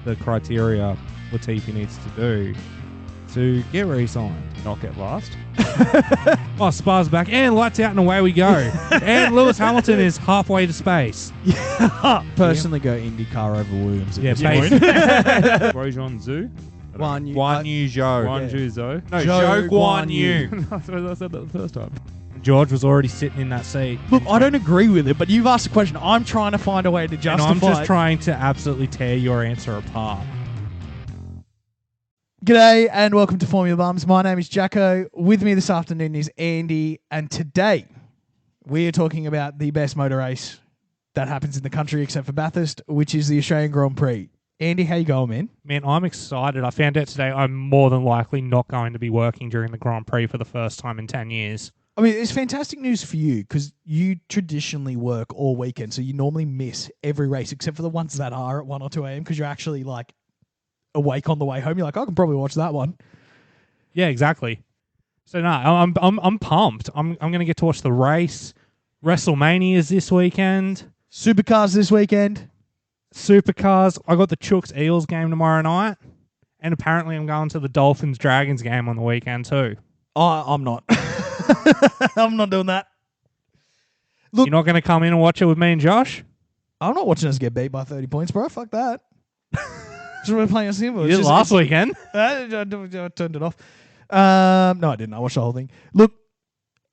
the criteria Latifi needs to do to get re-signed, not get last. Spar's back, and lights out, and away we go. And Lewis Hamilton is halfway to space. Personally, go IndyCar over Williams. Yeah, Grosjean Zhu? Guan Yu Zhou. Guan Yu Zhou. No, Zhou Zhou Guan Guan Yu. Yu. I said that the first time. George was already sitting in that seat. Look, I don't agree with it, but you've asked a question. I'm trying to find a way to justify And I'm just it. trying to absolutely tear your answer apart. G'day and welcome to Formula Bums. My name is Jacko. With me this afternoon is Andy, and today we are talking about the best motor race that happens in the country except for Bathurst, which is the Australian Grand Prix. Andy, how you going, man? Man, I'm excited. I found out today I'm more than likely not going to be working during the Grand Prix for the first time in 10 years. I mean, it's fantastic news for you because you traditionally work all weekend, so you normally miss every race except for the ones that are at 1 or 2 a.m. because you're actually like awake on the way home. You're like, I can probably watch that one. Yeah, exactly. So no, I'm pumped. I'm going to get to watch the race. WrestleMania's this weekend. Supercars this weekend. Supercars. I got the Chooks Eels game tomorrow night, and apparently I'm going to the Dolphins Dragons game on the weekend too. I'm not. I'm not doing that. Look, you're not going to come in and watch it with me and Josh? I'm not watching us get beat by 30 points, bro. Fuck that. Just we're playing a simple. You did last weekend. I turned it off. No, I didn't. I watched the whole thing. Look,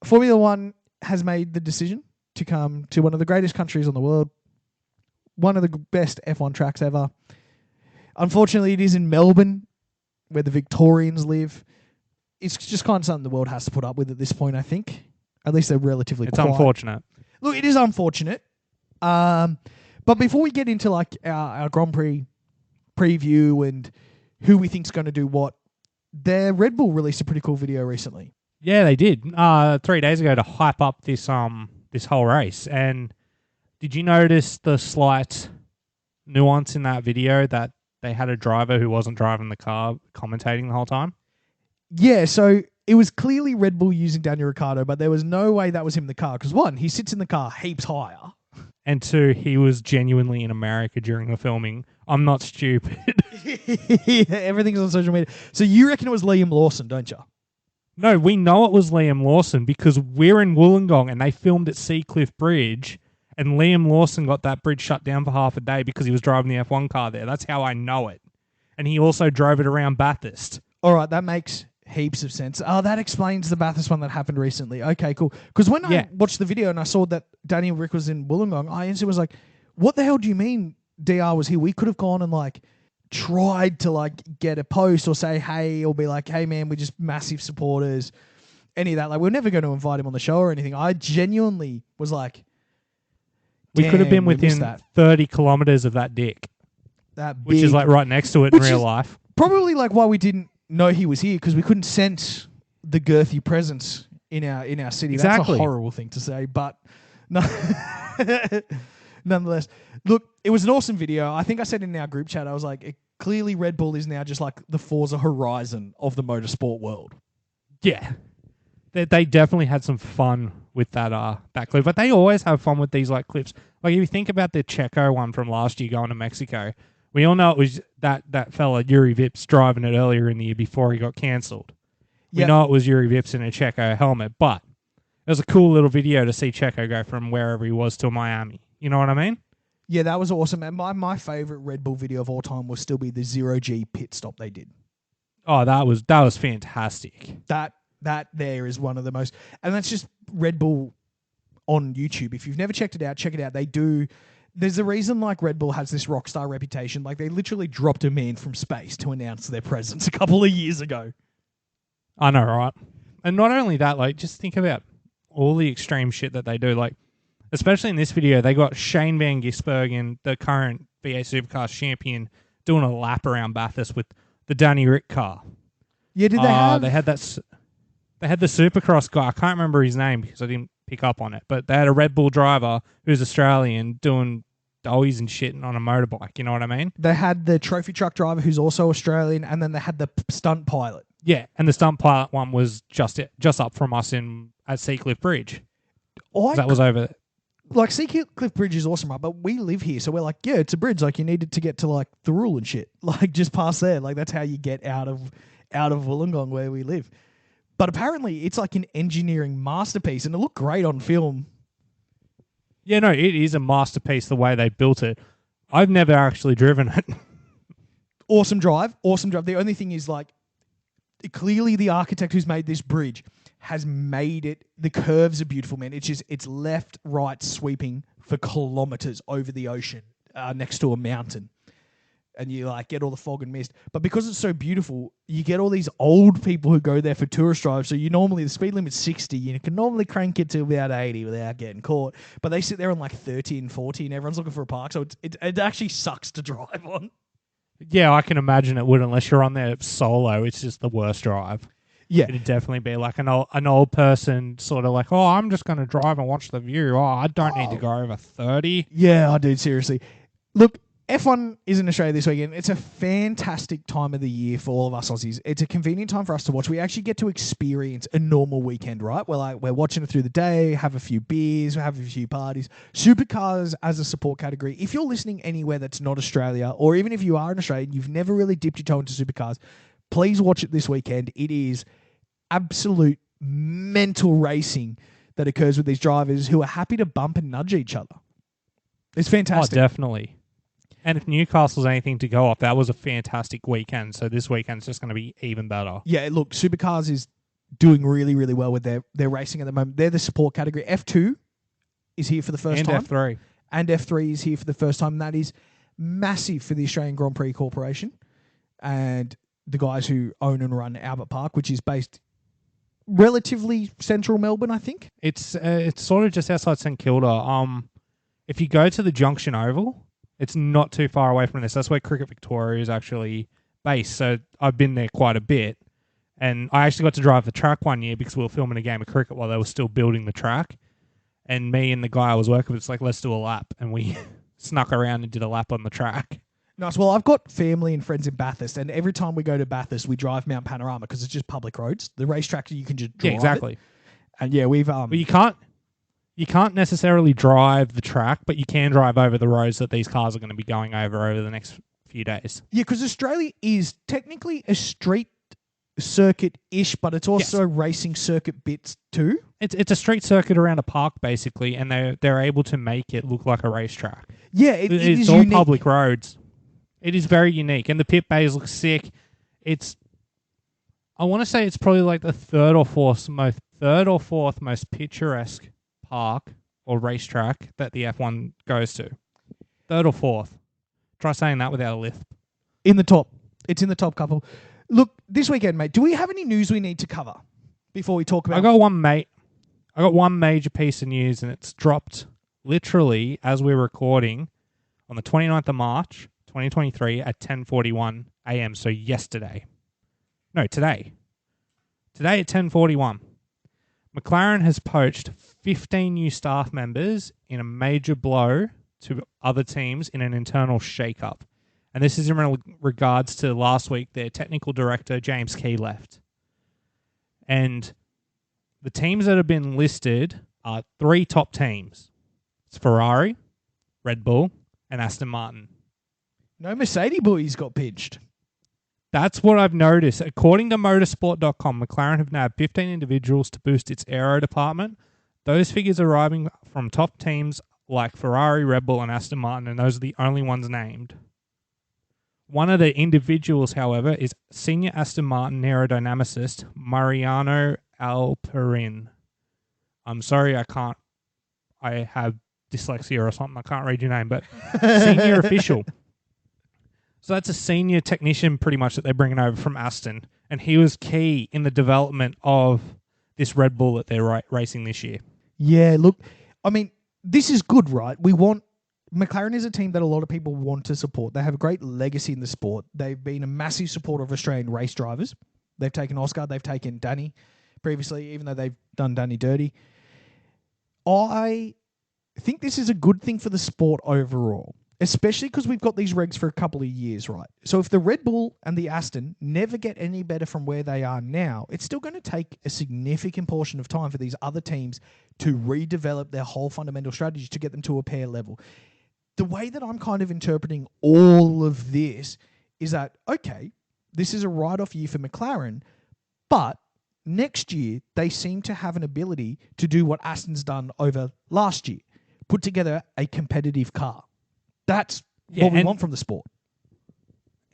Formula One has made the decision to come to one of the greatest countries on the world, one of the best F1 tracks ever. Unfortunately, it is in Melbourne, where the Victorians live. It's just kind of something the world has to put up with at this point, I think. At least they're relatively quiet. It's unfortunate. Look, it is unfortunate. But before we get into like our Grand Prix preview and who we think's going to do what, their Red Bull released a pretty cool video recently. Yeah, they did. 3 days ago to hype up this whole race. And did you notice the slight nuance in that video that they had a driver who wasn't driving the car commentating the whole time? Yeah, so it was clearly Red Bull using Daniel Ricciardo, but there was no way that was him in the car. Because one, he sits in the car heaps higher. And two, he was genuinely in America during the filming. I'm not stupid. Yeah, everything's on social media. So you reckon it was Liam Lawson, don't you? No, we know it was Liam Lawson because we're in Wollongong and they filmed at Seacliff Bridge, and Liam Lawson got that bridge shut down for half a day because he was driving the F1 car there. That's how I know it. And he also drove it around Bathurst. All right, that makes heaps of sense. Oh, that explains the Bathurst one that happened recently. Okay, cool. Because when I watched the video and I saw that Daniel Rick was in Wollongong, I instantly was like, what the hell do you mean DR was here? We could have gone and like tried to like get a post or say hey, or be like, hey man, we're just massive supporters. Any of that. Like, we're never going to invite him on the show or anything. I genuinely was like, we could have been within 30 kilometers of that dick. Which is like right next to it in real life. Probably like why we didn't know he was here, because we couldn't sense the girthy presence in our city. Exactly. That's a horrible thing to say, but no, nonetheless. Look, it was an awesome video. I think I said in our group chat, I was like, clearly Red Bull is now just like the Forza Horizon of the motorsport world. Yeah. They definitely had some fun with that clip, but they always have fun with these like clips. Like if you think about the Checo one from last year going to Mexico, we all know it was that fella, Yuri Vips, driving it earlier in the year before he got cancelled. We know it was Yuri Vips in a Checo helmet, but it was a cool little video to see Checo go from wherever he was to Miami. You know what I mean? Yeah, that was awesome. And my favourite Red Bull video of all time will still be the 0G pit stop they did. Oh, that was fantastic. That there is one of the most... And that's just Red Bull on YouTube. If you've never checked it out, check it out. They do... There's a reason like Red Bull has this rock star reputation. Like they literally dropped a man from space to announce their presence a couple of years ago. I know, right? And not only that, like just think about all the extreme shit that they do. Like, especially in this video, they got Shane Van Gisbergen, the current V8 Supercars champion, doing a lap around Bathurst with the Danny Rick car. Yeah, did they have... They had the Supercross guy. I can't remember his name because I didn't pick up on it. But they had a Red Bull driver who's Australian doing dollies and shit on a motorbike. You know what I mean? They had the trophy truck driver who's also Australian, and then they had the stunt pilot. Yeah, and the stunt pilot one was just up from us at Seacliff Bridge. That was over. like Seacliff Bridge is awesome, right? But we live here, so we're like, yeah, it's a bridge. Like you needed to get to like the Thurul and shit, like just past there. Like that's how you get out of Wollongong where we live. But apparently, it's like an engineering masterpiece, and it looked great on film. Yeah, no, it is a masterpiece the way they built it. I've never actually driven it. Awesome drive, awesome drive. The only thing is like, clearly the architect who's made this bridge has made it. The curves are beautiful, man. It's left, right sweeping for kilometers over the ocean next to a mountain. And you like get all the fog and mist. But because it's so beautiful, you get all these old people who go there for tourist drives. So you normally, the speed limit's 60. You can normally crank it to about 80 without getting caught. But they sit there on like 30 and 40 and everyone's looking for a park. So it actually sucks to drive on. Yeah, I can imagine it would unless you're on there solo. It's just the worst drive. Yeah. It'd definitely be like an old person sort of like, oh, I'm just going to drive and watch the view. Oh, I don't need to go over 30. Yeah, I do, seriously. Look, F1 is in Australia this weekend. It's a fantastic time of the year for all of us Aussies. It's a convenient time for us to watch. We actually get to experience a normal weekend, right? We're watching it through the day, have a few beers, have a few parties. Supercars as a support category. If you're listening anywhere that's not Australia, or even if you are in Australia and you've never really dipped your toe into supercars, please watch it this weekend. It is absolute mental racing that occurs with these drivers who are happy to bump and nudge each other. It's fantastic. Oh, definitely. And if Newcastle's anything to go off, that was a fantastic weekend. So this weekend's just going to be even better. Yeah, look, Supercars is doing really, really well with their racing at the moment. They're the support category. F2 is here for the first time. And F3. And F3 is here for the first time. And that is massive for the Australian Grand Prix Corporation and the guys who own and run Albert Park, which is based relatively central Melbourne, I think. It's sort of just outside St Kilda. If you go to the Junction Oval, it's not too far away from this. That's where Cricket Victoria is actually based. So I've been there quite a bit. And I actually got to drive the track one year because we were filming a game of cricket while they were still building the track. And me and the guy I was working with, it's like, let's do a lap. And we snuck around and did a lap on the track. Nice. Well, I've got family and friends in Bathurst. And every time we go to Bathurst, we drive Mount Panorama because it's just public roads. The racetrack, you can just drive. Yeah, exactly. It. And yeah, we've... But you can't necessarily drive the track, but you can drive over the roads that these cars are going to be going over the next few days. Yeah, because Australia is technically a street circuit-ish, but it's also racing circuit bits too. It's a street circuit around a park, basically, and they're able to make it look like a racetrack. Yeah, it's all unique. Public roads. It is very unique, and the pit bays look sick. I want to say it's probably like the third or fourth most picturesque park or racetrack that the F1 goes to. Third or fourth. Try saying that without a lisp. In the top. It's in the top couple. Look, this weekend, mate, do we have any news we need to cover before we talk about... I got one major piece of news, and it's dropped literally as we're recording on the 29th of March, 2023 at 10:41 a.m. So yesterday. No, today. Today at 10:41. McLaren has poached 15 new staff members in a major blow to other teams in an internal shake-up. And this is in regards to last week, their technical director, James Key, left. And the teams that have been listed are 3 top teams. It's Ferrari, Red Bull, and Aston Martin. No Mercedes boys got pinched. That's what I've noticed. According to motorsport.com, McLaren have nabbed 15 individuals to boost its aero department. Those figures arriving from top teams like Ferrari, Red Bull, and Aston Martin, and those are the only ones named. One of the individuals, however, is senior Aston Martin aerodynamicist Mariano Alperin. I'm sorry, I have dyslexia or something. I can't read your name, but senior official. So that's a senior technician pretty much that they're bringing over from Aston. And he was key in the development of this Red Bull that they're racing this year. Yeah, look, I mean, this is good, right? McLaren is a team that a lot of people want to support. They have a great legacy in the sport. They've been a massive supporter of Australian race drivers. They've taken Oscar. They've taken Danny previously, even though they've done Danny dirty. I think this is a good thing for the sport overall. especially because we've got these regs for a couple of years, right? So if the Red Bull and the Aston never get any better from where they are now, it's still going to take a significant portion of time for these other teams to redevelop their whole fundamental strategy to get them to a pair level. The way that I'm kind of interpreting all of this is that, okay, this is a write-off year for McLaren, but next year they seem to have an ability to do what Aston's done over last year, put together a competitive car. That's what we want from the sport.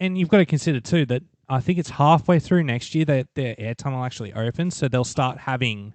And you've got to consider too that I think it's halfway through next year that their air tunnel actually opens, so they'll start having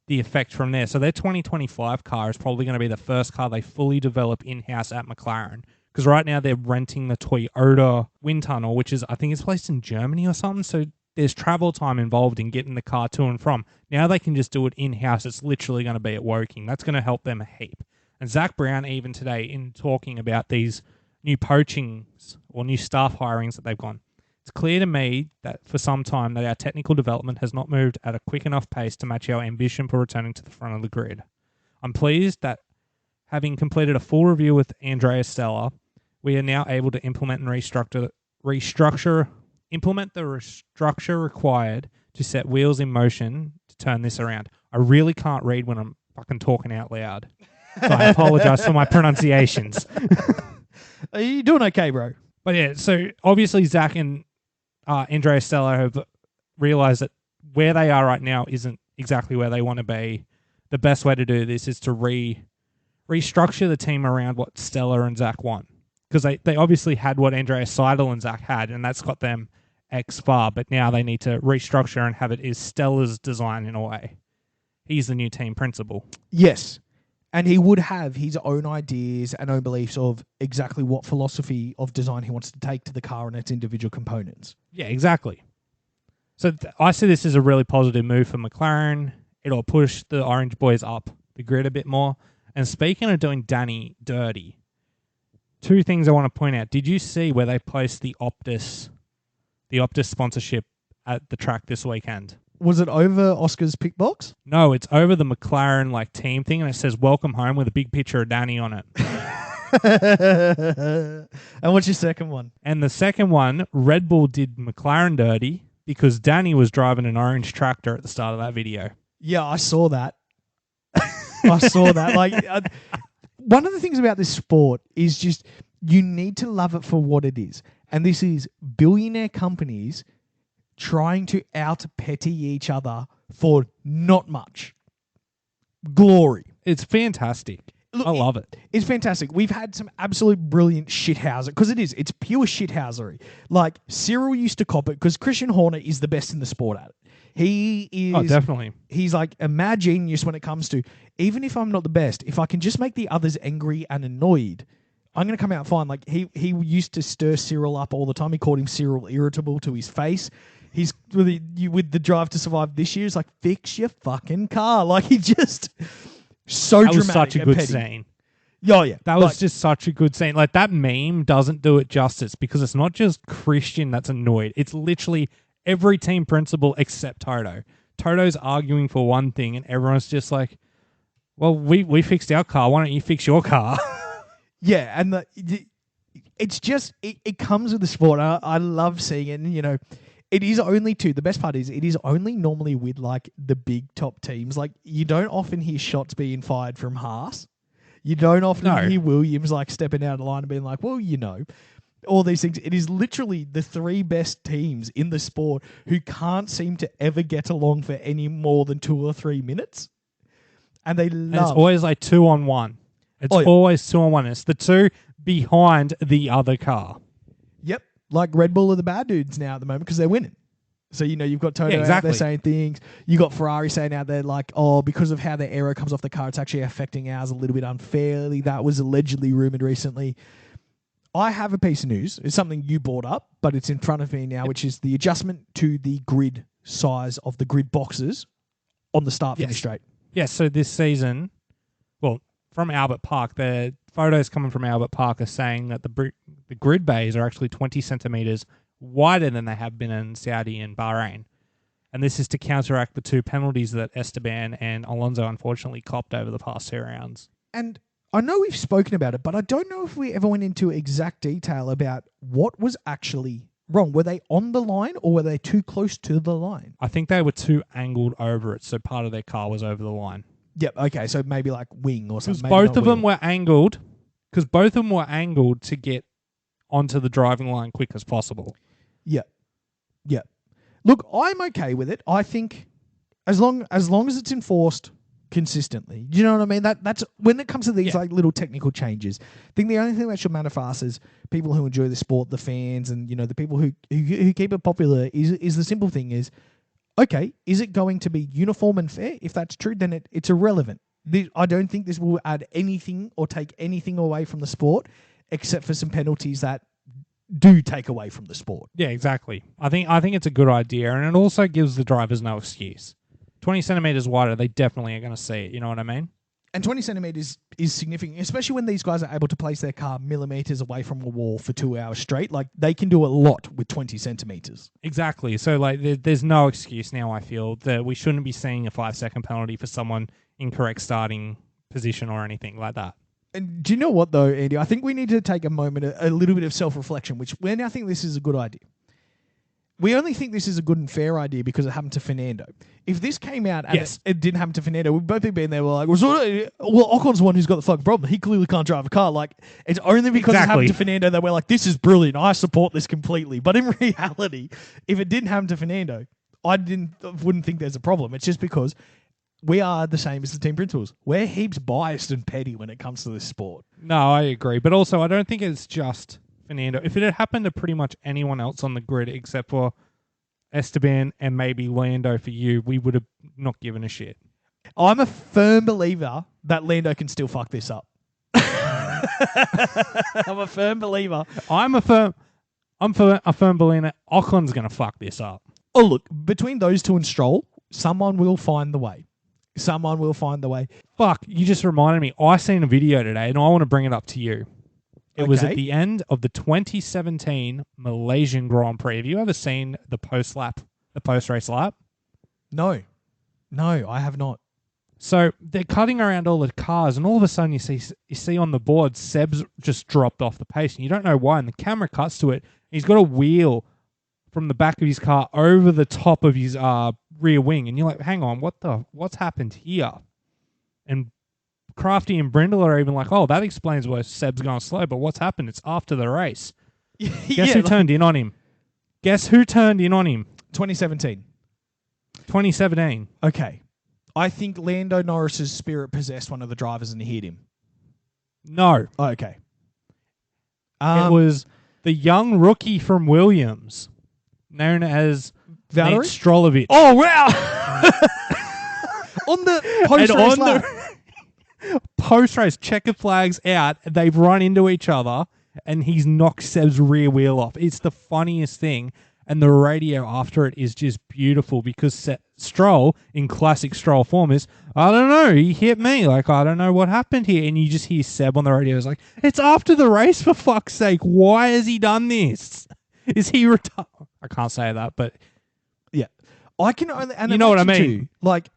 the effect from there. So their 2025 car is probably going to be the first car they fully develop in-house at McLaren, because right now they're renting the Toyota wind tunnel, which is, I think it's placed in Germany or something, so there's travel time involved in getting the car to and from. Now they can just do it in-house. It's literally going to be at Woking. That's going to help them a heap. And Zach Brown, even today, in talking about these new poachings or new staff hirings that they've gone, it's clear to me that for some time that our technical development has not moved at a quick enough pace to match our ambition for returning to the front of the grid. I'm pleased that having completed a full review with Andrea Stella, we are now able to implement the restructure required to set wheels in motion to turn this around. I really can't read when I'm fucking talking out loud, so I apologize for my pronunciations. Are you doing okay, bro? But yeah, so obviously Zach and Andrea Stella have realized that where they are right now isn't exactly where they want to be. The best way to do this is to restructure the team around what Stella and Zach want. Because they obviously had what Andrea Seidel and Zach had, and that's got them X far, but now they need to restructure and have it is Stella's design in a way. He's the new team principal. Yes. And he would have his own ideas and own beliefs of exactly what philosophy of design he wants to take to the car and its individual components. Yeah, exactly. So I see this as a really positive move for McLaren. It'll push the Orange boys up the grid a bit more. And speaking of doing Danny dirty, two things I want to point out. Did you see where they placed the Optus sponsorship at the track this weekend? Was it over Oscar's pick box? No, it's over the McLaren team thing, and it says "Welcome Home" with a big picture of Danny on it. And what's your second one? And the second one, Red Bull did McLaren dirty because Danny was driving an orange tractor at the start of that video. Yeah, I saw that. I saw that. One of the things about this sport is just you need to love it for what it is. And this is billionaire companies trying to out-petty each other for not much glory. It's fantastic. Look, I love it. It's fantastic. We've had some absolute brilliant shithouser, because it's pure shithousery. Like, Cyril used to cop it because Christian Horner is the best in the sport at it. He is... Oh, definitely. He's like a mad genius when it comes to, even if I'm not the best, if I can just make the others angry and annoyed, I'm going to come out fine. Like, he used to stir Cyril up all the time. He called him Cyril Irritable to his face. He's with the Drive to Survive this year. It's like, fix your fucking car. Like, he just so that dramatic. Was such a good petty. scene. Oh yeah, that was just such a good scene. Like, that meme doesn't do it justice because it's not just Christian that's annoyed. It's literally every team principal except Toto. Toto's arguing for one thing, and everyone's just like, "Well, we fixed our car. Why don't you fix your car?" Yeah, and it's just it comes with the sport. I love seeing it. And, it is only the best part is it is only normally with the big top teams. Like, you don't often hear shots being fired from Haas. You don't often hear Williams stepping out of line and being like, well, all these things. It is literally the three best teams in the sport who can't seem to ever get along for any more than 2 or 3 minutes. And they love... And it's always 2-on-1. It's always 2-on-1. It's the two behind the other car. Yep. Like Red Bull are the bad dudes now at the moment because they're winning. So, you've got Toto out there saying things. You got Ferrari saying out there because of how the aero comes off the car, it's actually affecting ours a little bit unfairly. That was allegedly rumoured recently. I have a piece of news. It's something you brought up, but it's in front of me now, which is the adjustment to the grid size of the grid boxes on the start-finish straight. Yes, so this season, from Albert Park, the photos coming from Albert Park are saying that the grid bays are actually 20 centimetres wider than they have been in Saudi and Bahrain. And this is to counteract the two penalties that Esteban and Alonso unfortunately copped over the past 2 rounds. And I know we've spoken about it, but I don't know if we ever went into exact detail about what was actually wrong. Were they on the line or were they too close to the line? I think they were too angled over it, so part of their car was over the line. Yep. Okay. So maybe like wing or something. Because both of them were angled. Because both of them were angled to get onto the driving line quick as possible. Yep. Yep. Look, I'm okay with it. I think as long as it's enforced consistently. Do you know what I mean? That's when it comes to these like little technical changes. I think the only thing that should matter for us is people who enjoy the sport, the fans, and the people who keep it popular is the simple thing is, okay, is it going to be uniform and fair? If that's true, then it's irrelevant. I don't think this will add anything or take anything away from the sport, except for some penalties that do take away from the sport. Yeah, exactly. I think it's a good idea, and it also gives the drivers no excuse. 20 centimeters wider, they definitely are going to see it. You know what I mean? And 20 centimeters is significant, especially when these guys are able to place their car millimeters away from a wall for 2 hours straight. Like, they can do a lot with 20 centimeters. Exactly. So, like, there's no excuse now, I feel, that we shouldn't be seeing a 5-second penalty for someone incorrect starting position or anything like that. And do you know what, though, Andy? I think we need to take a moment, a little bit of self-reflection, which we now think this is a good idea. We only think this is a good and fair idea because it happened to Fernando. If this came out and it didn't happen to Fernando, we'd both be being there. We're like, well, Ocon's the one who's got the fucking problem. He clearly can't drive a car. Like, it's only because it happened to Fernando that we're like, this is brilliant. I support this completely. But in reality, if it didn't happen to Fernando, I wouldn't think there's a problem. It's just because we are the same as the team principals. We're heaps biased and petty when it comes to this sport. No, I agree. But also, I don't think it's just Fernando. If it had happened to pretty much anyone else on the grid except for Esteban and maybe Lando for you, we would have not given a shit. I'm a firm believer that Lando can still fuck this up. I'm a firm believer. I'm a firm believer Ocon's going to fuck this up. Oh, look, between those two and Stroll, someone will find the way. Someone will find the way. Fuck, you just reminded me. I seen a video today and I want to bring it up to you. It was at the end of the 2017 Malaysian Grand Prix. Have you ever seen the post-race lap? No, I have not. So they're cutting around all the cars, and all of a sudden you see on the board Seb's just dropped off the pace, and you don't know why. And the camera cuts to it. He's got a wheel from the back of his car over the top of his rear wing, and you're like, "Hang on, what's happened here?" And Crafty and Brindle are even like, "Oh, that explains why Seb's going slow." But what's happened? It's after the race. Guess who turned in on him? Guess who turned in on him? 2017. 2017. Okay. I think Lando Norris's spirit possessed one of the drivers and he hit him. No. Oh, okay. It was the young rookie from Williams, known as Valerie Strolovic. Oh, wow. On the post-race lap. Post-race, checker flags out, they've run into each other, and he's knocked Seb's rear wheel off. It's the funniest thing, and the radio after it is just beautiful because Stroll, in classic Stroll form, is, I don't know, he hit me. Like, I don't know what happened here. And you just hear Seb on the radio. It's like, it's after the race, for fuck's sake. Why has he done this? Is he retired? I can't say that, but... Yeah. I can only... And you know what I mean? Too, like...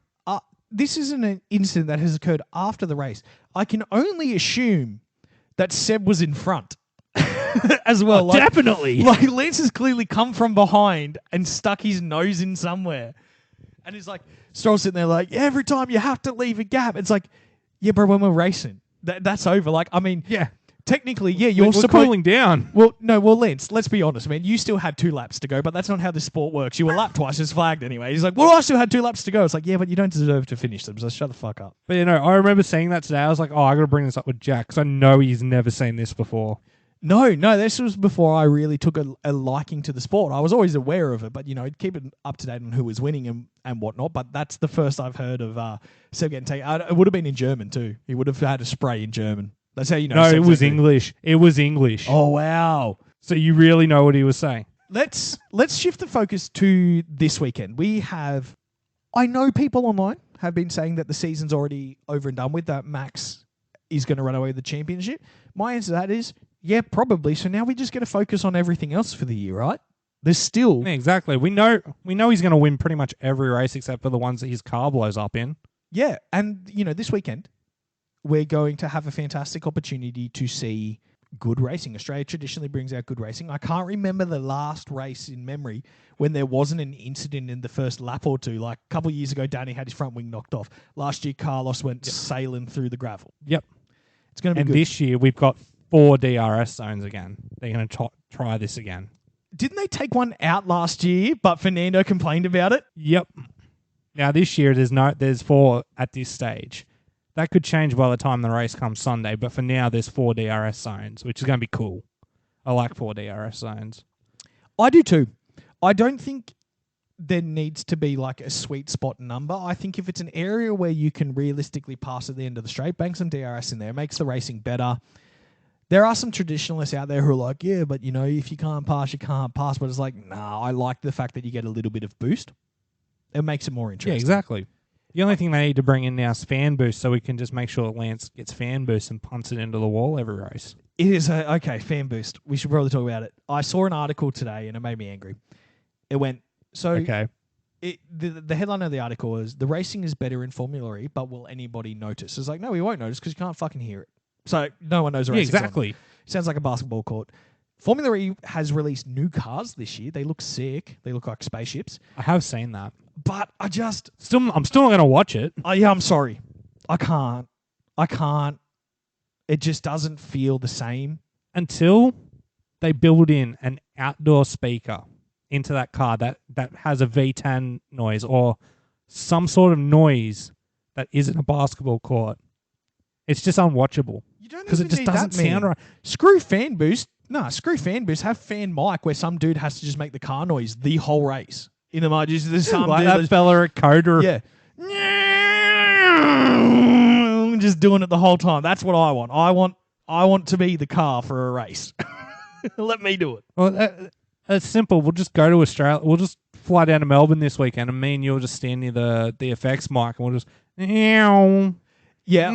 This isn't an incident that has occurred after the race. I can only assume that Seb was in front as well. Oh, definitely. Like Lance has clearly come from behind and stuck his nose in somewhere. And he's like, Stroll sitting there like, every time you have to leave a gap. It's like, yeah, bro, when we're racing, that's over. Like, I mean, yeah. Technically, yeah, you're cooling down. Well, Lance, let's be honest, man. You still had 2 laps to go, but that's not how this sport works. You were lapped twice as flagged anyway. He's like, well, I still had 2 laps to go. It's like, yeah, but you don't deserve to finish them, so shut the fuck up. But, I remember seeing that today. I was like, oh, I got to bring this up with Jack because I know he's never seen this before. No, this was before I really took a liking to the sport. I was always aware of it, but, keep it up to date on who was winning and whatnot. But that's the first I've heard of Seb getting taken. It would have been in German, too. He would have had a spray in German. That's how you know. No, it was English. It was English. Oh, wow. So you really know what he was saying. Let's shift the focus to this weekend. I know people online have been saying that the season's already over and done with, that Max is going to run away with the championship. My answer to that is, yeah, probably. So now we just get to focus on everything else for the year, right? There's still... Yeah, exactly. We know he's going to win pretty much every race except for the ones that his car blows up in. Yeah, and, this weekend... we're going to have a fantastic opportunity to see good racing. Australia traditionally brings out good racing. I can't remember the last race in memory when there wasn't an incident in the first lap or two. Like a couple of years ago, Danny had his front wing knocked off. Last year, Carlos went sailing through the gravel. Yep. It's going to be and good. This year, we've got 4 DRS zones again. They're going to try this again. Didn't they take one out last year, but Fernando complained about it? Yep. Now, this year, there's 4 at this stage. That could change by the time the race comes Sunday, but for now, there's 4 DRS zones, which is going to be cool. I like 4 DRS zones. I do too. I don't think there needs to be like a sweet spot number. I think if it's an area where you can realistically pass at the end of the straight, bank some DRS in there, makes the racing better. There are some traditionalists out there who are like, yeah, but if you can't pass, you can't pass. But it's like, nah, I like the fact that you get a little bit of boost. It makes it more interesting. Yeah, exactly. The only thing they need to bring in now is fan boost, so we can just make sure that Lance gets fan boost and punts it into the wall every race. It is okay, fan boost. We should probably talk about it. I saw an article today and it made me angry. It went, the headline of the article is, the racing is better in Formula E, but will anybody notice? It's like, no, we won't notice because you can't fucking hear it. So no one knows the racing's exactly. on. Sounds like a basketball court. Formula E has released new cars this year. They look sick. They look like spaceships. I have seen that. But I'm still not going to watch it. I'm sorry. I can't. It just doesn't feel the same. Until they build in an outdoor speaker into that car that has a V10 noise or some sort of noise that isn't a basketball court. It's just unwatchable. Because it just doesn't sound right. Screw fan boost. No, screw fan boost. Have fan mic where some dude has to just make the car noise the whole race. In the mud, there's some like dude that fella at Coda. Yeah. Just doing it the whole time. That's what I want. I want to be the car for a race. Let me do it. Well, it's simple. We'll just go to Australia. We'll just fly down to Melbourne this weekend, and me and you'll just stand near the effects mic, and we'll just. Yeah,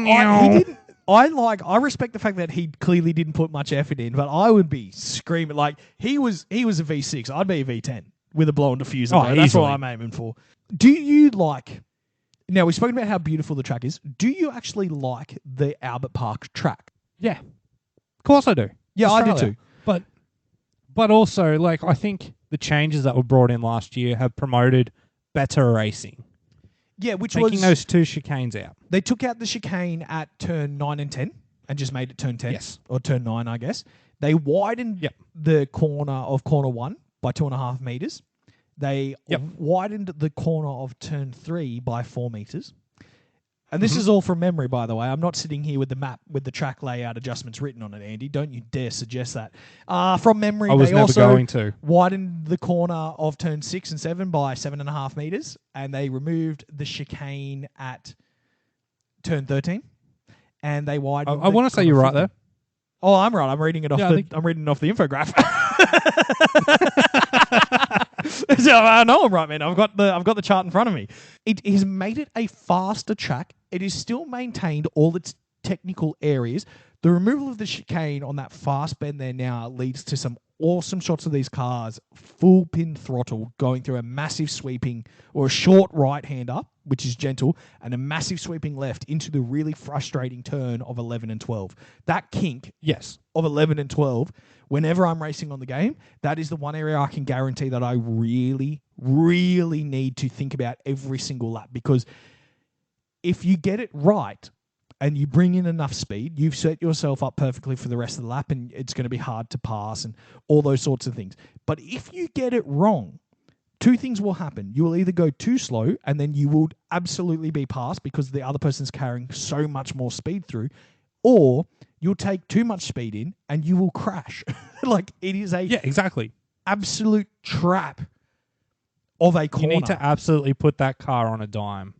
I respect the fact that he clearly didn't put much effort in, but I would be screaming like he was a V6. I'd be a V10 with a blown diffuser. Oh, that's what I'm aiming for. Do you like? Now we've spoken about how beautiful the track is. Do you actually like the Albert Park track? Yeah, of course I do. Yeah, Australia. I do too. But also, like, I think the changes that were brought in last year have promoted better racing. Yeah, which taking was those 2 chicanes out. They took out the chicane at turn 9 and 10 and just made it turn 10. Yes. Or turn 9, I guess. They widened the corner of corner 1 by 2.5 meters. They widened the corner of turn 3 by 4 meters. And this is all from memory, by the way. I'm not sitting here with the map with the track layout adjustments written on it, Andy. Don't you dare suggest that. From memory, they also widened the corner of turn 6 and 7 by 7.5 meters, and they removed the chicane at turn 13. And they widened. I want to say you're right there. Oh, I'm right. I'm reading it off. I'm reading it off the infograph. So I know I'm right, man. I've got the chart in front of me. It has made it a faster track. It is still maintained all its technical areas. The removal of the chicane on that fast bend there now leads to some awesome shots of these cars, full pin throttle, going through a massive sweeping or a short right-hander, which is gentle, and a massive sweeping left into the really frustrating turn of 11 and 12. That kink of 11 and 12, whenever I'm racing on the game, that is the one area I can guarantee that I really, really need to think about every single lap. Because if you get it right and you bring in enough speed, you've set yourself up perfectly for the rest of the lap, and it's going to be hard to pass and all those sorts of things. But if you get it wrong, 2 things will happen. You will either go too slow and then you will absolutely be passed because the other person's carrying so much more speed through, or you'll take too much speed in and you will crash. Like, it is a absolute trap of a corner. You need to absolutely put that car on a dime.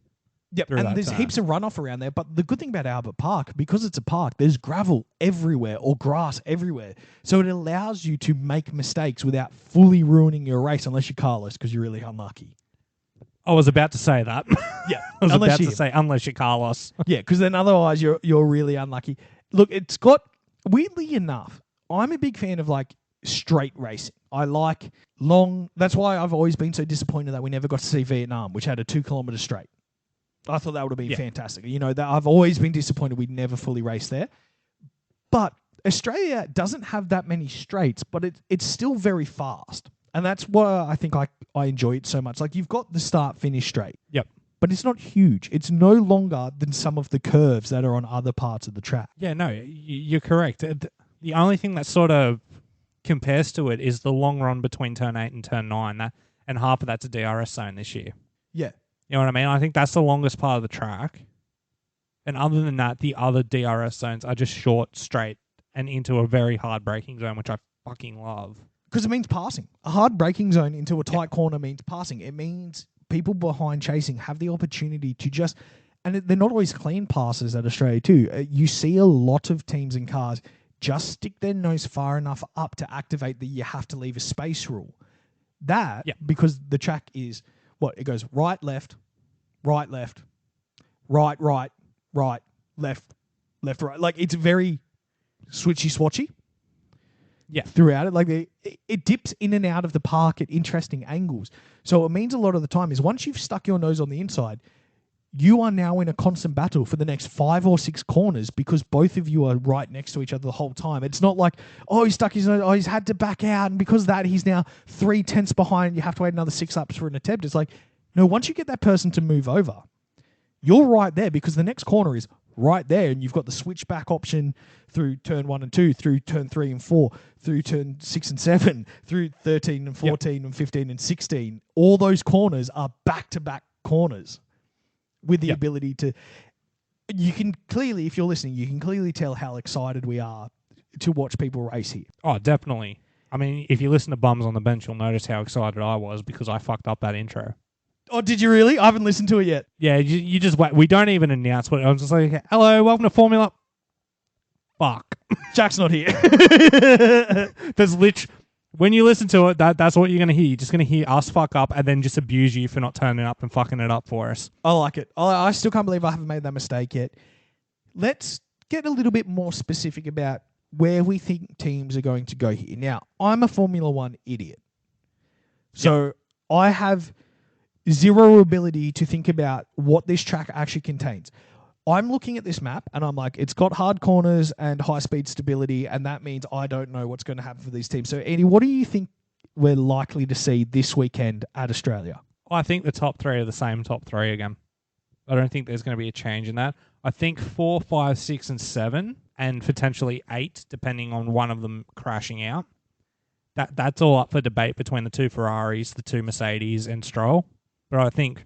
Yep, and there's heaps of runoff around there. But the good thing about Albert Park, because it's a park, there's gravel everywhere or grass everywhere. So it allows you to make mistakes without fully ruining your race, unless you're Carlos, because you're really unlucky. I was about to say that. Yeah, I was about to say, unless you're Carlos. Yeah, because then otherwise you're really unlucky. Look, it's got, weirdly enough, I'm a big fan of like straight racing. I like long. That's why I've always been so disappointed that we never got to see Vietnam, which had a 2 kilometer straight. I thought that would have been fantastic. You know, that I've always been disappointed we never fully raced there. But Australia doesn't have that many straights, but it's still very fast. And that's why I think I enjoy it so much. Like, you've got the start-finish straight. Yep. But it's not huge. It's no longer than some of the curves that are on other parts of the track. Yeah, no, you're correct. The only thing that sort of compares to it is the long run between turn 8 and turn 9, and half of that's a DRS zone this year. Yeah. You know what I mean? I think that's the longest part of the track. And other than that, the other DRS zones are just short, straight, and into a very hard braking zone, which I fucking love. Because it means passing. A hard braking zone into a tight corner means passing. It means people behind chasing have the opportunity to just... And they're not always clean passes at Australia too. You see a lot of teams and cars just stick their nose far enough up to activate the you have to leave a space rule. That, because the track is... It goes right, left, right, left, right, right, right, left, left, right. Like, it's very switchy-swatchy. Yeah. Throughout it. Like, it dips in and out of the park at interesting angles. So it means a lot of the time is once you've stuck your nose on the inside, you are now in a constant battle for the next 5 or 6 corners because both of you are right next to each other the whole time. It's not like, oh, he stuck his nose, oh, he's had to back out, and because of that, he's now 3/10 behind. You have to wait another 6 laps for an attempt. It's like, no, once you get that person to move over, you're right there because the next corner is right there, and you've got the switchback option through turn 1 and 2, through turn 3 and 4, through turn 6 and 7, through 13 and 14 and 15 and 16. All those corners are back-to-back corners with the ability to... You can clearly, if you're listening, you can clearly tell how excited we are to watch people race here. Oh, definitely. I mean, if you listen to Bums on the Bench, you'll notice how excited I was because I fucked up that intro. Oh, did you really? I haven't listened to it yet. Yeah, you just wait. We don't even announce what. I was just like, hello, welcome to Formula. Fuck. Jack's not here. There's when you listen to it, that's what you're going to hear. You're just going to hear us fuck up and then just abuse you for not turning up and fucking it up for us. I like it. I still can't believe I haven't made that mistake yet. Let's get a little bit more specific about where we think teams are going to go here. Now, I'm a Formula One idiot. So I have zero ability to think about what this track actually contains. I'm looking at this map and I'm like, it's got hard corners and high-speed stability, and that means I don't know what's going to happen for these teams. So, Andy, what do you think we're likely to see this weekend at Australia? I think the top 3 are the same top 3 again. I don't think there's going to be a change in that. I think 4, 5, 6, and 7, and potentially 8, depending on one of them crashing out. That's all up for debate between the 2 Ferraris, the 2 Mercedes, and Stroll. But I think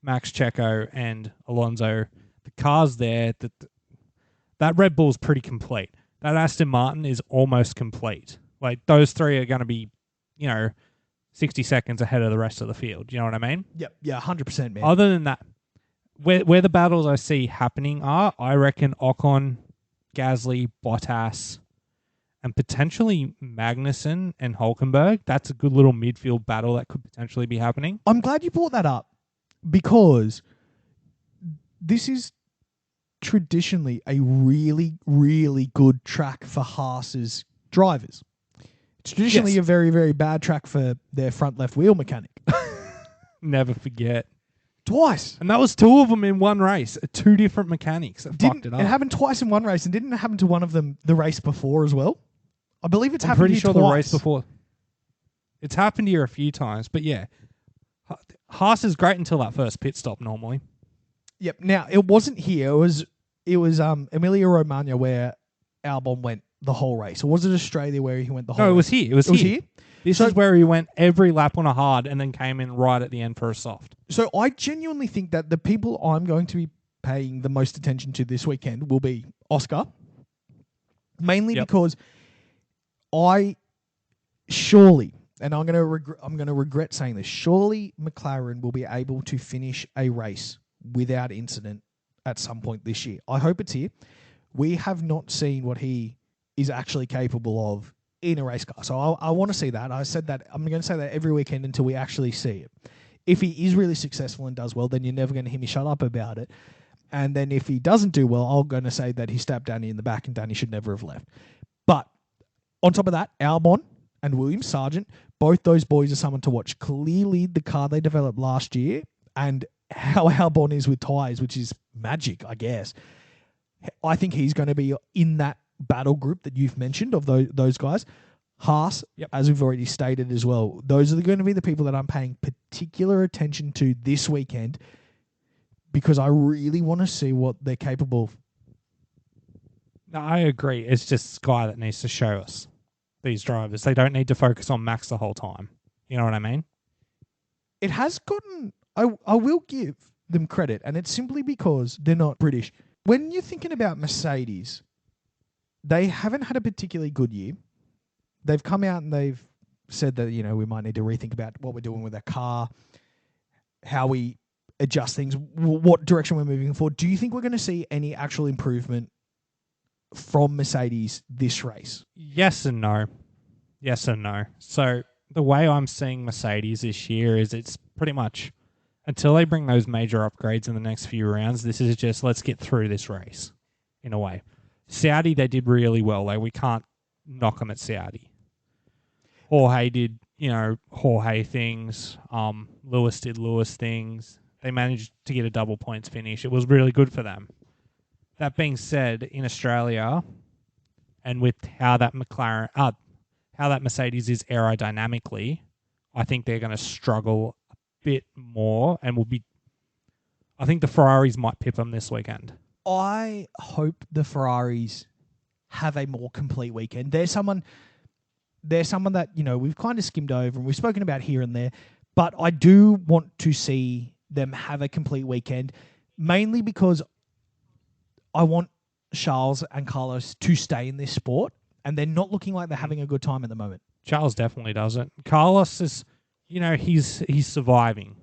Max, Checo, and Alonso... The cars there, that Red Bull's pretty complete. That Aston Martin is almost complete. Like, those 3 are going to be, 60 seconds ahead of the rest of the field. You know what I mean? Yep. Yeah, 100%, man. Other than that, where the battles I see happening are, I reckon Ocon, Gasly, Bottas, and potentially Magnussen and Hulkenberg. That's a good little midfield battle that could potentially be happening. I'm glad you brought that up because this is traditionally a really, really good track for Haas's drivers. It's traditionally a very, very bad track for their front left wheel mechanic. Never forget. Twice. And that was 2 of them in one race. 2 different mechanics that fucked it up. It happened twice in one race, and didn't it happen to one of them the race before as well? I believe it's happened here twice. I'm pretty sure the race before. It's happened here a few times, but yeah. Haas is great until that first pit stop normally. Yep. Now, it wasn't here. It was Emilia-Romagna where Albon went the whole race. Or was it Australia where he went the whole race? No, it was here. It was here. This is where he went every lap on a hard and then came in right at the end for a soft. So I genuinely think that the people I'm going to be paying the most attention to this weekend will be Oscar. Mainly because I surely, and I'm going to regret saying this, surely McLaren will be able to finish a race without incident at some point this year. I hope it's here. We have not seen what he is actually capable of in a race car. So I want to see that. I said that. I'm going to say that every weekend until we actually see it. If he is really successful and does well, then you're never going to hear me shut up about it. And then if he doesn't do well, I'm going to say that he stabbed Danny in the back and Danny should never have left. But on top of that, Albon and Williams Sargent, both those boys are someone to watch. Clearly, the car they developed last year and how Albon is with tyres, which is magic, I guess. I think he's going to be in that battle group that you've mentioned of those guys. Haas, as we've already stated as well, those are going to be the people that I'm paying particular attention to this weekend because I really want to see what they're capable of. No, I agree. It's just Sky that needs to show us these drivers. They don't need to focus on Max the whole time. You know what I mean? It has gotten... I will give them credit, and it's simply because they're not British. When you're thinking about Mercedes, they haven't had a particularly good year. They've come out and they've said that, we might need to rethink about what we're doing with our car, how we adjust things, what direction we're moving forward. Do you think we're going to see any actual improvement from Mercedes this race? Yes and no. Yes and no. So the way I'm seeing Mercedes this year is it's pretty much until they bring those major upgrades in the next few rounds, this is just let's get through this race in a way. Saudi, they did really well. We can't knock them at Saudi. Jorge did, Jorge things. Lewis did Lewis things. They managed to get a double points finish. It was really good for them. That being said, in Australia, and with how that Mercedes is aerodynamically, I think they're going to struggle a bit more, and I think the Ferraris might pip them this weekend. I hope the Ferraris have a more complete weekend. There's someone that, we've kind of skimmed over and we've spoken about here and there, but I do want to see them have a complete weekend, mainly because I want Charles and Carlos to stay in this sport, and they're not looking like they're having a good time at the moment. Charles definitely doesn't. Carlos is, he's surviving.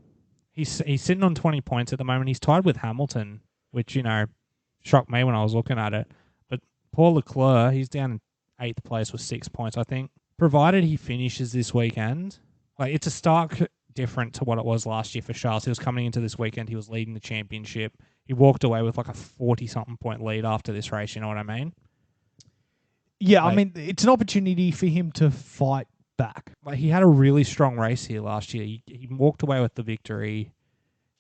He's sitting on 20 points at the moment. He's tied with Hamilton, which, shocked me when I was looking at it. But Paul Leclerc, he's down in 8th place with 6 points, I think. Provided he finishes this weekend, it's a stark different to what it was last year for Charles. He was coming into this weekend, he was leading the championship. He walked away with a 40-something point lead after this race, you know what I mean? Yeah, I mean, it's an opportunity for him to fight back. He had a really strong race here last year. He walked away with the victory.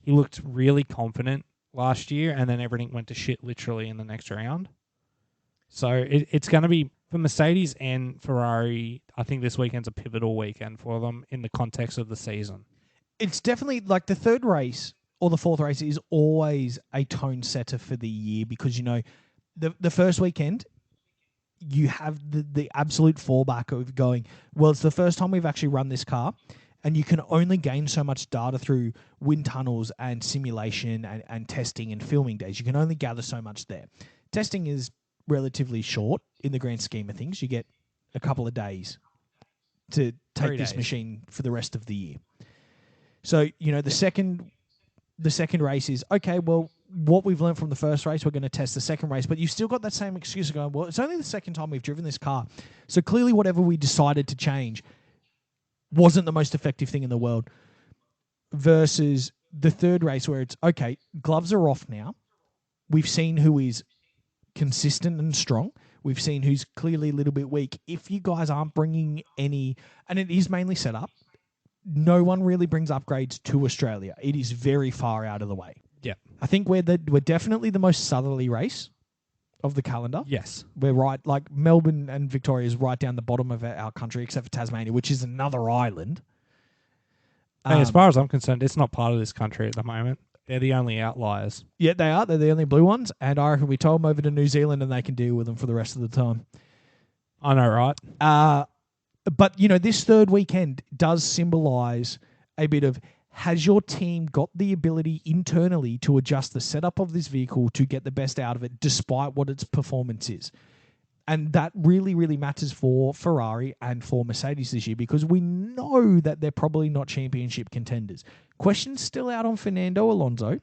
He looked really confident last year, and then everything went to shit literally in the next round. So it's going to be, for Mercedes and Ferrari, I think this weekend's a pivotal weekend for them in the context of the season. It's definitely the third race or the fourth race is always a tone setter for the year because, the first weekend, you have the absolute fallback of going, well, it's the first time we've actually run this car, and you can only gain so much data through wind tunnels and simulation and testing and filming days. You can only gather so much there. Testing is relatively short in the grand scheme of things. You get a couple of days to take this machine for the rest of the year. So, the second race is, okay, well, what we've learned from the first race, we're going to test the second race. But you've still got that same excuse of going, well, it's only the second time we've driven this car. So clearly whatever we decided to change wasn't the most effective thing in the world. Versus the third race where it's, okay, gloves are off now. We've seen who is consistent and strong. We've seen who's clearly a little bit weak. If you guys aren't bringing any, and it is mainly set up, no one really brings upgrades to Australia. It is very far out of the way. Yeah. I think we're definitely the most southerly race of the calendar. Yes. We're right, Melbourne and Victoria is right down the bottom of our country, except for Tasmania, which is another island. Hey, as far as I'm concerned, it's not part of this country at the moment. They're the only outliers. Yeah, they are. They're the only blue ones. And I reckon we told them over to New Zealand and they can deal with them for the rest of the time. I know, right? But, this third weekend does symbolise a bit of, has your team got the ability internally to adjust the setup of this vehicle to get the best out of it, despite what its performance is? And that really, really matters for Ferrari and for Mercedes this year because we know that they're probably not championship contenders. Questions still out on Fernando Alonso.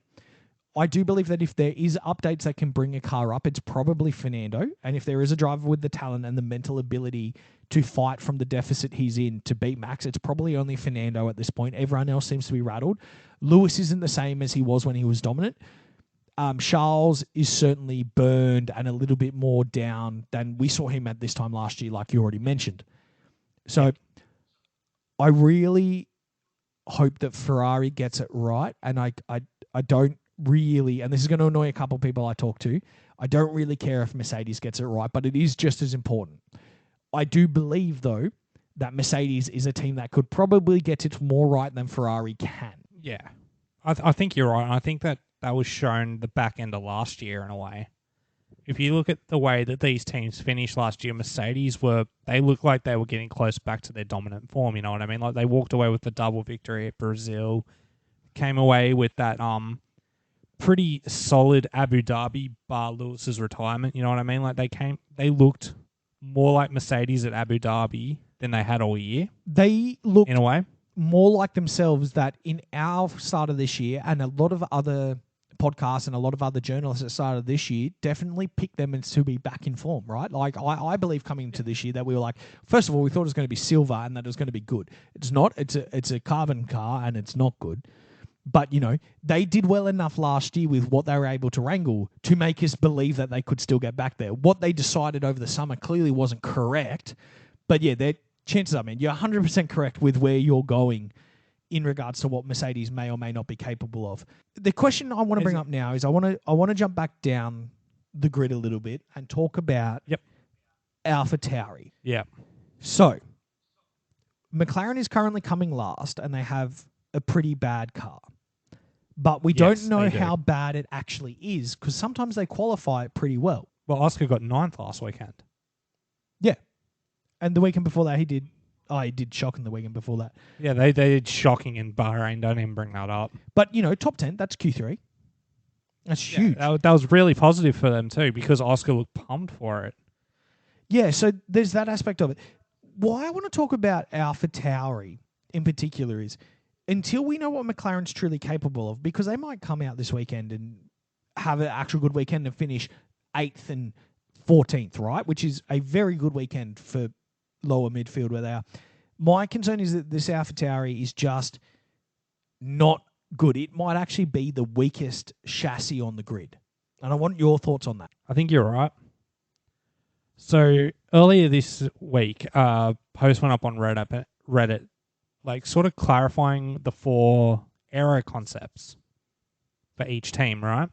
I do believe that if there is updates that can bring a car up, it's probably Fernando. And if there is a driver with the talent and the mental ability to fight from the deficit he's in to beat Max, it's probably only Fernando at this point. Everyone else seems to be rattled. Lewis isn't the same as he was when he was dominant. Charles is certainly burned and a little bit more down than we saw him at this time last year, like you already mentioned. So I really hope that Ferrari gets it right, and I don't really, and this is going to annoy a couple of people I talk to, I don't really care if Mercedes gets it right, but it is just as important. I do believe, though, that Mercedes is a team that could probably get it more right than Ferrari can. Yeah. I think you're right. I think that was shown the back end of last year in a way. If you look at the way that these teams finished last year, they looked like they were getting close back to their dominant form, you know what I mean? Like they walked away with the double victory at Brazil, came away with that pretty solid Abu Dhabi bar Lewis's retirement, you know what I mean? Like they looked more like Mercedes at Abu Dhabi than they had all year. They looked in a way more like themselves that in our start of this year, and a lot of other podcasts and a lot of other journalists at the start of this year definitely picked them as to be back in form, right? Like I believe coming into this year that we were like, first of all, we thought it was going to be silver and that it was going to be good. It's not. It's a carbon car and it's not good. But, they did well enough last year with what they were able to wrangle to make us believe that they could still get back there. What they decided over the summer clearly wasn't correct. But yeah, chances are, man, you're 100% correct with where you're going in regards to what Mercedes may or may not be capable of. The question I want to bring up now is I want to jump back down the grid a little bit and talk about AlphaTauri. Yeah. So, McLaren is currently coming last and they have a pretty bad car. But we don't know how bad it actually is because sometimes they qualify it pretty well. Well, Oscar got 9th last weekend. Yeah. And the weekend before that, he did shocking the weekend before that. Yeah, they did shocking in Bahrain. Don't even bring that up. But, top 10, that's Q3. That's huge. That was really positive for them too because Oscar looked pumped for it. Yeah, so there's that aspect of it. Why I want to talk about AlphaTauri in particular is until we know what McLaren's truly capable of, because they might come out this weekend and have an actual good weekend and finish 8th and 14th, right? Which is a very good weekend for lower midfield where they are. My concern is that this AlphaTauri is just not good. It might actually be the weakest chassis on the grid. And I want your thoughts on that. I think you're right. So earlier this week, post went up on Reddit, like sort of clarifying the 4 aero concepts for each team, right?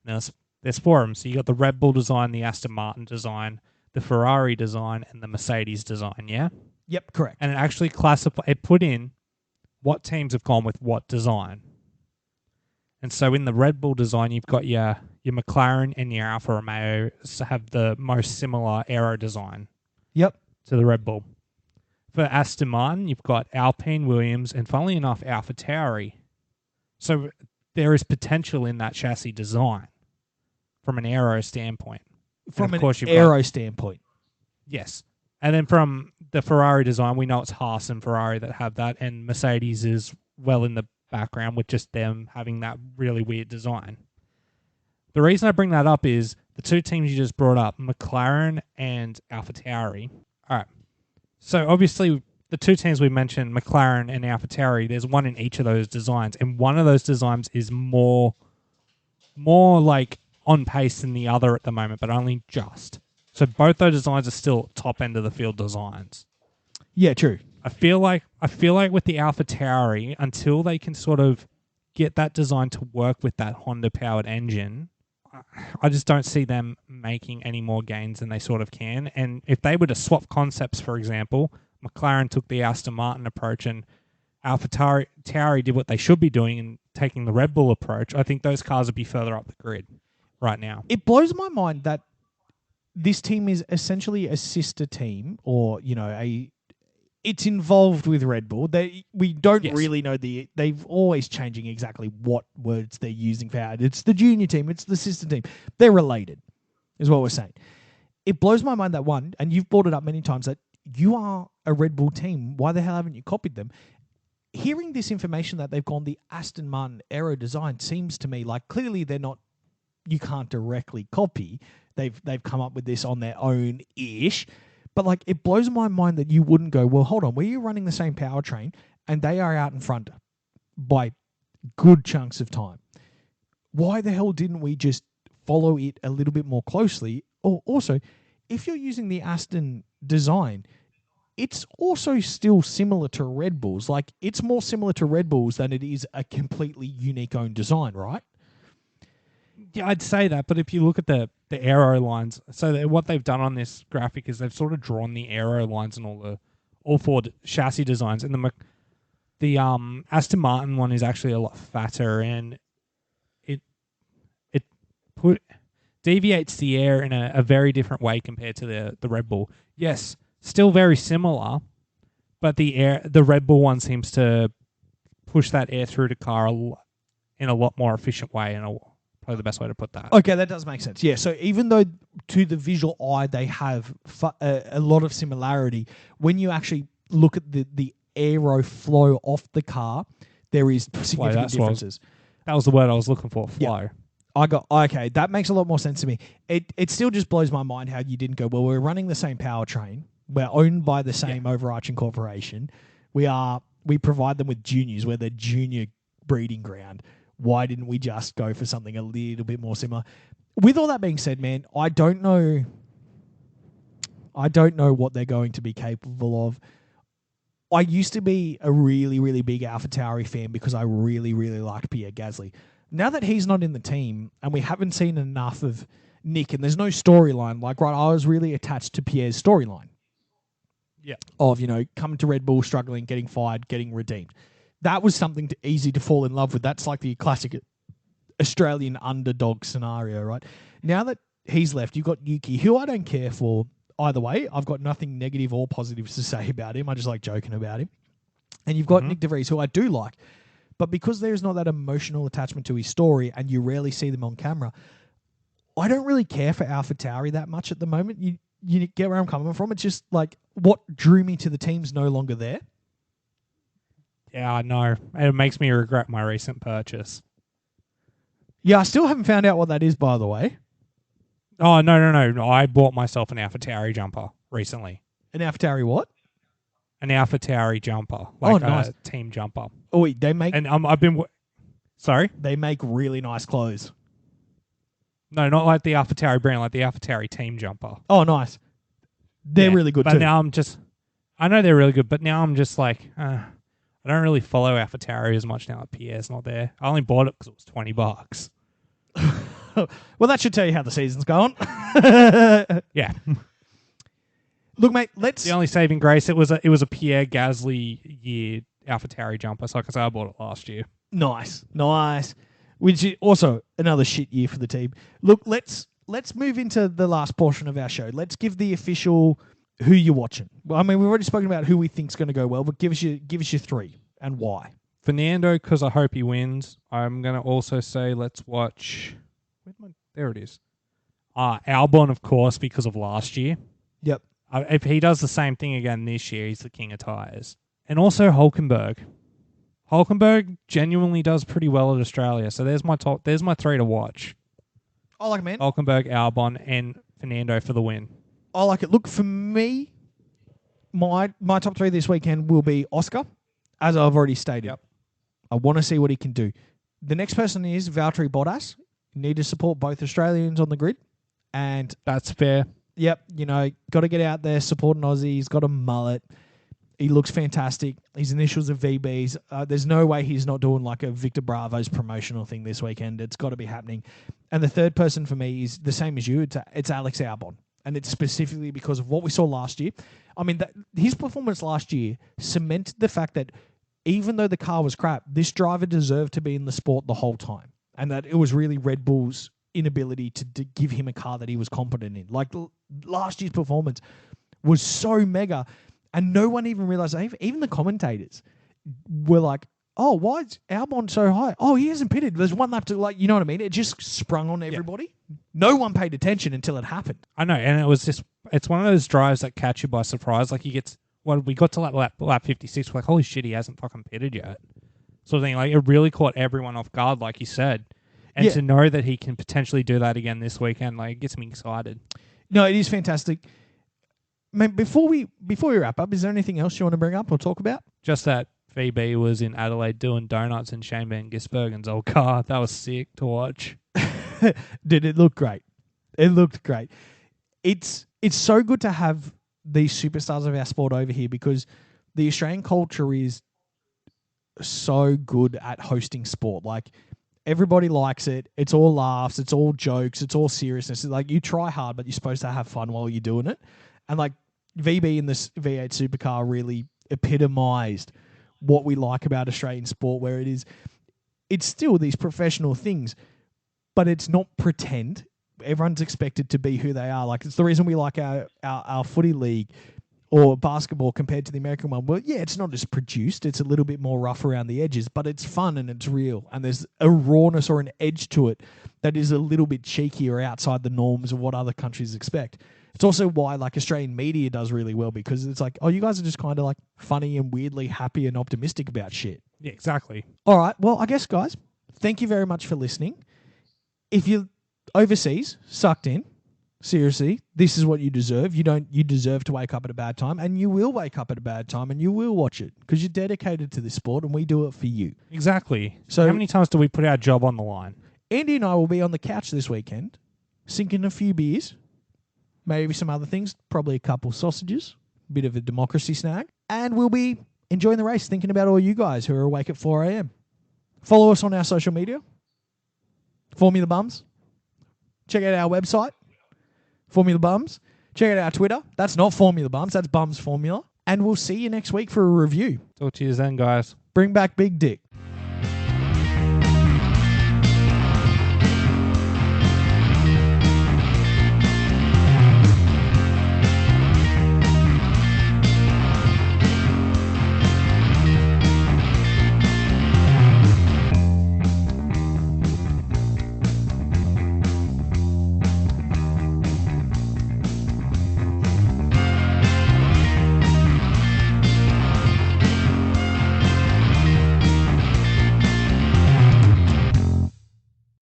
Now there's 4 of them. So you got the Red Bull design, the Aston Martin design, the Ferrari design, and the Mercedes design, yeah? Yep, correct. And it actually put in what teams have gone with what design. And so in the Red Bull design, you've got your McLaren and your Alfa Romeo have the most similar aero design. Yep. To the Red Bull. For Aston Martin, you've got Alpine, Williams, and funnily enough, AlphaTauri. So there is potential in that chassis design from an aero standpoint. From an aero standpoint. Yes. And then from the Ferrari design, we know it's Haas and Ferrari that have that, and Mercedes is well in the background with just them having that really weird design. The reason I bring that up is the 2 teams you just brought up, McLaren and AlphaTauri. All right. So obviously the 2 teams we mentioned, McLaren and AlphaTauri, there's one in each of those designs, and one of those designs is more like on pace than the other at the moment, but only just. So both those designs are still top end of the field designs. Yeah, true. I feel like with the AlphaTauri, until they can sort of get that design to work with that Honda powered engine, I just don't see them making any more gains than they sort of can. And if they were to swap concepts, for example, McLaren took the Aston Martin approach and AlphaTauri did what they should be doing and taking the Red Bull approach, I think those cars would be further up the grid right now. It blows my mind that this team is essentially a sister team, or it's involved with Red Bull. We don't really know they've always changing exactly what words they're using for it. It's the junior team, it's the sister team. They're related, is what we're saying. It blows my mind that one, and you've brought it up many times, that you are a Red Bull team. Why the hell haven't you copied them? Hearing this information that they've gone the Aston Martin aero design seems to me like clearly they're not. You can't directly copy. They've come up with this on their own-ish. But like it blows my mind that you wouldn't go, well, hold on, we're running the same powertrain and they are out in front by good chunks of time. Why the hell didn't we just follow it a little bit more closely? Or also, if you're using the Aston design, it's also still similar to Red Bulls. Like, it's more similar to Red Bulls than it is a completely unique own design, right? Yeah, I'd say that, but if you look at the aero lines, so what they've done on this graphic is they've sort of drawn the aero lines and all four chassis designs, and the Aston Martin one is actually a lot fatter, and it deviates the air in a very different way compared to the Red Bull. Yes, still very similar, but the Red Bull one seems to push that air through the car in a lot more efficient way, and probably the best way to put that. Okay, that does make sense. Yeah, so even though to the visual eye they have a lot of similarity, when you actually look at the aero flow off the car, there is significant differences. That was the word I was looking for, flow. Yeah. Okay, that makes a lot more sense to me. It still just blows my mind how you didn't go, well, we're running the same powertrain. We're owned by the same overarching corporation. We provide them with juniors. We're the junior breeding ground. Why didn't we just go for something a little bit more similar? With all that being said, man, I don't know what they're going to be capable of. I used to be a really, really big AlphaTauri fan because I really, really liked Pierre Gasly. Now that he's not in the team and we haven't seen enough of Nick and there's no storyline, like, right, I was really attached to Pierre's storyline. Yeah. Of, coming to Red Bull, struggling, getting fired, getting redeemed. That was something easy to fall in love with. That's like the classic Australian underdog scenario, right? Now that he's left, you've got Yuki, who I don't care for either way. I've got nothing negative or positive to say about him. I just like joking about him. And you've got Nick De Vries, who I do like. But because there's not that emotional attachment to his story and you rarely see them on camera, I don't really care for AlphaTauri that much at the moment. You get where I'm coming from? It's just like what drew me to the team's no longer there. Yeah, I know. It makes me regret my recent purchase. Yeah, I still haven't found out what that is, by the way. Oh, no. I bought myself an AlphaTauri jumper recently. An AlphaTauri what? An AlphaTauri jumper, like nice. a team jumper. Oh, wait, they make... And I've been... Sorry? They make really nice clothes. No, not like the AlphaTauri brand, like the AlphaTauri team jumper. Oh, nice. They're really good, but too. Now I'm just... I know they're really good, but now I'm just like... I don't really follow AlphaTauri as much now that Pierre's not there. I only bought it because it was $20. Well, that should tell you how the season's going. Yeah. Look, mate, let's... The only saving grace, it was a Pierre Gasly year AlphaTauri jumper. So like I said, I bought it last year. Nice. Which is also another shit year for the team. Look, let's move into the last portion of our show. Let's give the official who you're watching. Well, I mean, we've already spoken about who we think's going to go well, but give us your three and why. Fernando, because I hope he wins. I'm going to also say let's watch... There it is. Albon, of course, because of last year. Yep. If he does the same thing again this year, he's the king of tyres. And also Hulkenberg. Hulkenberg genuinely does pretty well at Australia. So there's my three to watch. I like it, man. Hulkenberg, Albon, and Fernando for the win. I like it. Look, for me, my top three this weekend will be Oscar, as I've already stated. Yep. I want to see what he can do. The next person is Valtteri Bottas. You need to support both Australians on the grid. And that's fair. Yep, got to get out there, support an Aussie. He's got a mullet. He looks fantastic. His initials are VBs. There's no way he's not doing like a Victor Bravo's promotional thing this weekend. It's got to be happening. And the third person for me is the same as you. It's Alex Albon. And it's specifically because of what we saw last year. I mean, his performance last year cemented the fact that even though the car was crap, this driver deserved to be in the sport the whole time. And that it was really Red Bull's inability to give him a car that he was competent in. Like last year's performance was so mega, and no one even realized. Even the commentators were like, "Oh, why is Albon so high? Oh, he hasn't pitted. There's one lap to you know what I mean?" It just sprung on everybody. Yeah. No one paid attention until it happened. I know, and it's one of those drives that catch you by surprise. Like we got to lap 56, we're like, holy shit, he hasn't fucking pitted yet. Sort of thing. Like it really caught everyone off guard, like you said. And to know that he can potentially do that again this weekend, like, it gets me excited. No, it is fantastic. Man, before we wrap up, is there anything else you want to bring up or talk about? Just that VB was in Adelaide doing donuts in Shane Van Gisbergen's old car. That was sick to watch. Dude, it looked great. It looked great. It's so good to have these superstars of our sport over here, because the Australian culture is so good at hosting sport. Like, everybody likes it. It's all laughs. It's all jokes. It's all seriousness. It's like, you try hard, but you're supposed to have fun while you're doing it. And like VB in this V8 supercar really epitomized what we like about Australian sport, where it's still these professional things, but it's not pretend. Everyone's expected to be who they are. Like, it's the reason we like our footy league or basketball compared to the American one. Well, yeah, it's not as produced. It's a little bit more rough around the edges, but it's fun and it's real. And there's a rawness or an edge to it that is a little bit cheeky or outside the norms of what other countries expect. It's also why like Australian media does really well, because it's like, oh, you guys are just kind of like funny and weirdly happy and optimistic about shit. Yeah, exactly. All right. Well, I guess, guys, thank you very much for listening. If you're overseas, sucked in, seriously, this is what you deserve. You deserve to wake up at a bad time, and you will wake up at a bad time, and you will watch it because you're dedicated to this sport, and we do it for you. Exactly. So how many times do we put our job on the line? Andy and I will be on the couch this weekend, sinking a few beers, maybe some other things, probably a couple sausages, bit of a democracy snag, and we'll be enjoying the race, thinking about all you guys who are awake at 4 a.m. Follow us on our social media, Formula Bums. Check out our website, Formula Bums. Check out our Twitter. That's not Formula Bums. That's Bums Formula. And we'll see you next week for a review. Talk to you then, guys. Bring back Big Dick.